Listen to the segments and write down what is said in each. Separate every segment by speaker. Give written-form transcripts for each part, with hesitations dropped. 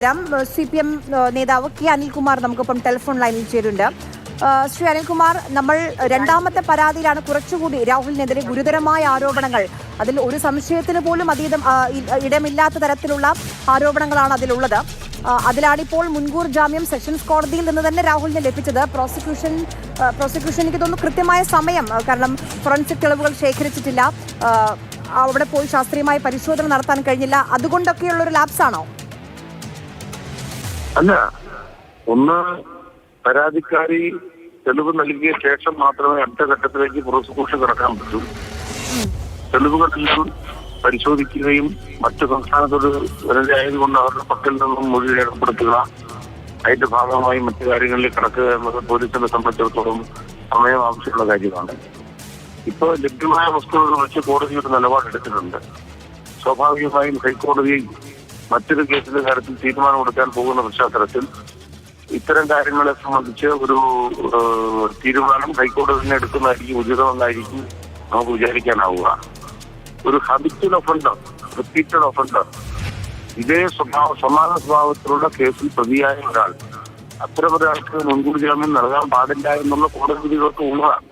Speaker 1: CPM നേതാവ് K Anilkumar നമുക്കൊപ്പം telephone ലൈനിൽ ചേരുന്നുണ്ട്. ശ്രീ അനിൽകുമാർ, നമ്മൾ രണ്ടാമത്തെ പരാതിയിലാണ് കുറച്ചുകൂടി രാഹുലിനെതിരെ ഗുരുതരമായ ആരോപണങ്ങൾ, അതിൽ ഒരു സംശയത്തിന് പോലും ഇടമില്ലാത്ത തരത്തിലുള്ള ആരോപണങ്ങളാണ് അതിലുള്ളത്. അതിലാണിപ്പോൾ മുൻകൂർ ജാമ്യം സെഷൻസ് കോടതിയിൽ നിന്ന് തന്നെ രാഹുലിന് ലഭിച്ചത്. പ്രോസിക്യൂഷൻ എനിക്ക് തോന്നുന്നു കൃത്യമായ സമയം, കാരണം ഫോറൻസിക് തെളിവുകൾ ശേഖരിച്ചിട്ടില്ല, അവിടെ പോയി ശാസ്ത്രീയമായ പരിശോധന നടത്താൻ കഴിഞ്ഞില്ല, അതുകൊണ്ടൊക്കെയുള്ളൊരു ലാപ്സ് ആണോ?
Speaker 2: അല്ല, ഒന്ന് പരാതിക്കാരി തെളിവ് നൽകിയ ശേഷം മാത്രമേ അടുത്ത ഘട്ടത്തിലേക്ക് പ്രോസിക്യൂഷൻ കടക്കാൻ പറ്റൂ. തെളിവുകളെല്ലാം പരിശോധിക്കുകയും മറ്റു സംസ്ഥാനത്തോട് വെറുതെയായതുകൊണ്ട് അവരുടെ പക്കൽ നിന്നും മൊഴി രേഖപ്പെടുത്തുക, അതിന്റെ ഭാഗമായി മറ്റു കാര്യങ്ങളിൽ കടക്കുക എന്നത് പോലീസിനെ സംബന്ധിച്ചിടത്തോളം സമയം ആവശ്യമുള്ള കാര്യമാണ്. ഇപ്പോൾ ലഭ്യമായ വസ്തുതകൾ വെച്ച് കോടതി ഒരു നിലപാടെടുത്തിട്ടുണ്ട്. സ്വാഭാവികമായും ഹൈക്കോടതി മറ്റൊരു കേസിന്റെ കാര്യത്തിൽ തീരുമാനമെടുക്കാൻ പോകുന്ന പശ്ചാത്തലത്തിൽ ഇത്തരം കാര്യങ്ങളെ സംബന്ധിച്ച് ഒരു തീരുമാനം ഹൈക്കോടതി തന്നെ എടുക്കുന്നതായിരിക്കും ഉചിതമെന്നായിരിക്കും നമുക്ക് വിചാരിക്കാനാവുക. ഒരു ഹാബിച്വൽ ഒഫൻഡർ, റിപ്പീറ്റഡ് ഒഫൻഡർ, ഇതേ സമാന സ്വഭാവത്തിലുള്ള കേസിൽ പ്രതിയായ ഒരാൾ, അത്തരമൊരാൾക്ക് മുൻകൂർ ജാമ്യം നൽകാൻ പാടില്ല എന്നുള്ള കോടതി വിധികൾക്ക് ഉള്ളതാണ്.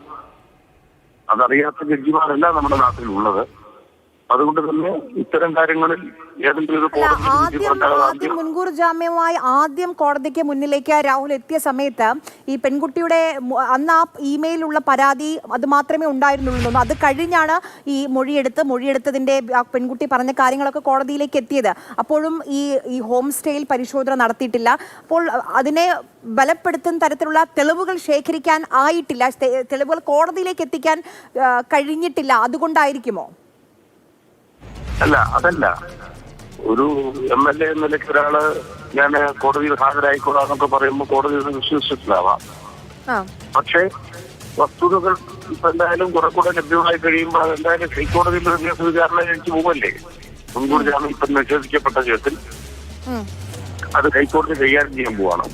Speaker 2: അതറിയാത്ത ജഡ്ജിമാരല്ല നമ്മുടെ നാട്ടിലുള്ളത്. അതുകൊണ്ട് തന്നെ ഇത്തരം കാര്യങ്ങളിൽ
Speaker 1: ആദ്യം മുൻകൂർ ജാമ്യമായി ആദ്യം കോടതിക്ക് മുന്നിലേക്ക് രാഹുൽ എത്തിയ സമയത്ത് ഈ പെൺകുട്ടിയുടെ അന്ന് ആ ഇമെയിലുള്ള പരാതി അത് മാത്രമേ ഉണ്ടായിരുന്നുള്ളൂ. അത് കഴിഞ്ഞാണ് ഈ മൊഴിയെടുത്തതിന്റെ പെൺകുട്ടി പറഞ്ഞ കാര്യങ്ങളൊക്കെ കോടതിയിലേക്ക് എത്തിയത്. അപ്പോഴും ഈ ഹോം സ്റ്റേയിൽ പരിശോധന നടത്തിയിട്ടില്ല. അപ്പോൾ അതിനെ ബലപ്പെടുത്തുന്ന തരത്തിലുള്ള തെളിവുകൾ ശേഖരിക്കാൻ ആയിട്ടില്ല, തെളിവുകൾ കോടതിയിലേക്ക് എത്തിക്കാൻ കഴിഞ്ഞിട്ടില്ല. അതുകൊണ്ടായിരിക്കുമോ?
Speaker 2: അല്ല, അതല്ല. ഒരു MLA എന്ന നിലയ്ക്ക് ഒരാള് ഞാൻ കോടതിയിൽ ഹാജരായിക്കൊള്ളാന്നൊക്കെ പറയുമ്പോൾ കോടതി വിശ്വസിച്ചിട്ടില്ലാവാം. പക്ഷേ വസ്തുതകൾ ഇപ്പൊ എന്തായാലും കുറെ കൂടെ ലഭ്യമായി കഴിയുമ്പോൾ അതെന്തായാലും ഹൈക്കോടതിയിൽ ഒരു കേസ് വിചാരണ കഴിച്ചു പോകല്ലേ. മുൻകൂർ ജാമ്യം ഇപ്പൊ നിഷേധിക്കപ്പെട്ട കേസിൽ അത് ഹൈക്കോടതി കൈകാര്യം ചെയ്യാൻ പോവാണ്.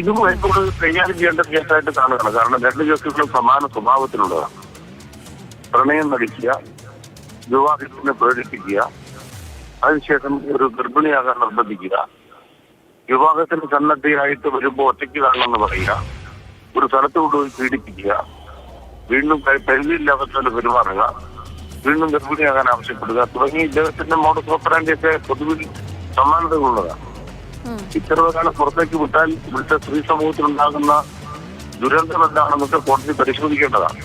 Speaker 2: ഇതും ഹൈക്കോടതി കൈകാര്യം ചെയ്യേണ്ട കേസായിട്ട് കാണുകയാണ്. കാരണം രണ്ട് കേസുകളും സമാന സ്വഭാവത്തിലുള്ളതാണ്. പ്രണയം നടിക്കുക, വിവാഹത്തിന് പ്രേരിപ്പിക്കുക, അതിനുശേഷം ഒരു ഗർഭിണിയാകാൻ നിർബന്ധിക്കുക, വിവാഹത്തിന് സന്നദ്ധയായിട്ട് വരുമ്പോൾ ഒറ്റയ്ക്ക് കാണണമെന്ന് പറയുക, ഒരു സ്ഥലത്ത് കൊണ്ടുപോയി പീഡിപ്പിക്കുക, വീണ്ടും പരിധിയില്ലാത്ത പെരുമാറുക, വീണ്ടും ഗർഭിണിയാകാൻ ആവശ്യപ്പെടുക തുടങ്ങി ഇദ്ദേഹത്തിന്റെ മോഡസ് ഓപ്പറാൻഡിയൊക്കെ പൊതുവിൽ സമാനതകളുള്ളതാണ്. ഇത്തരമൊരാളെ പുറത്തേക്ക് വിട്ട സ്ത്രീ സമൂഹത്തിലുണ്ടാകുന്ന ദുരന്തം എന്താണെന്നൊക്കെ കോടതി പരിശോധിക്കേണ്ടതാണ്.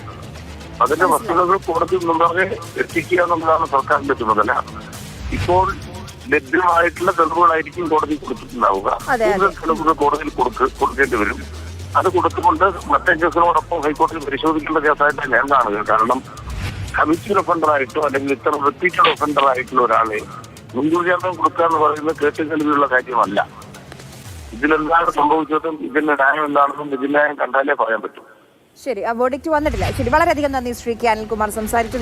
Speaker 2: അതിന്റെ വസ്തുതകൾ കോടതി മുമ്പാകെ എത്തിക്കുക എന്നുള്ളതാണ് സർക്കാരിന്റെ ചുമതല. ഇപ്പോൾ ലഭ്യമായിട്ടുള്ള തെളിവുകളായിരിക്കും കോടതി കൊടുത്തിട്ടുണ്ടാവുക. കൂടുതൽ തെളിവുകൾ കോടതിയിൽ കൊടുക്കേണ്ടി വരും. അത് കൊടുത്തുകൊണ്ട് മറ്റേ കേസിനോടൊപ്പം ഹൈക്കോടതി പരിശോധിക്കേണ്ട കേസായിട്ട് ഞാൻ കാണുക. കാരണം ഹബിച്വൽ ഒഫൻഡറായിട്ടോ അല്ലെങ്കിൽ ഇത്ര റിപ്പീറ്റഡ് ഒഫൻഡറായിട്ടുള്ള ഒരാളെ മുൻകൂർ ജാമ്യം കൊടുക്കുക എന്ന് പറയുന്നത് കേട്ടുകേൾവിയുള്ള കാര്യമല്ല. ഇതിലെന്താണ് സംഭവിച്ചതും ഇതിന്റെ ന്യായം എന്താണെന്നും വിധിന്യായം കണ്ടാലേ പറയാൻ പറ്റും.
Speaker 1: ശരി, വേർഡിക്റ്റ് വന്നിട്ടില്ല. ശരി, വളരെയധികം നന്ദി ശ്രീ കെ അനിൽകുമാർ സംസാരിച്ചതിന്.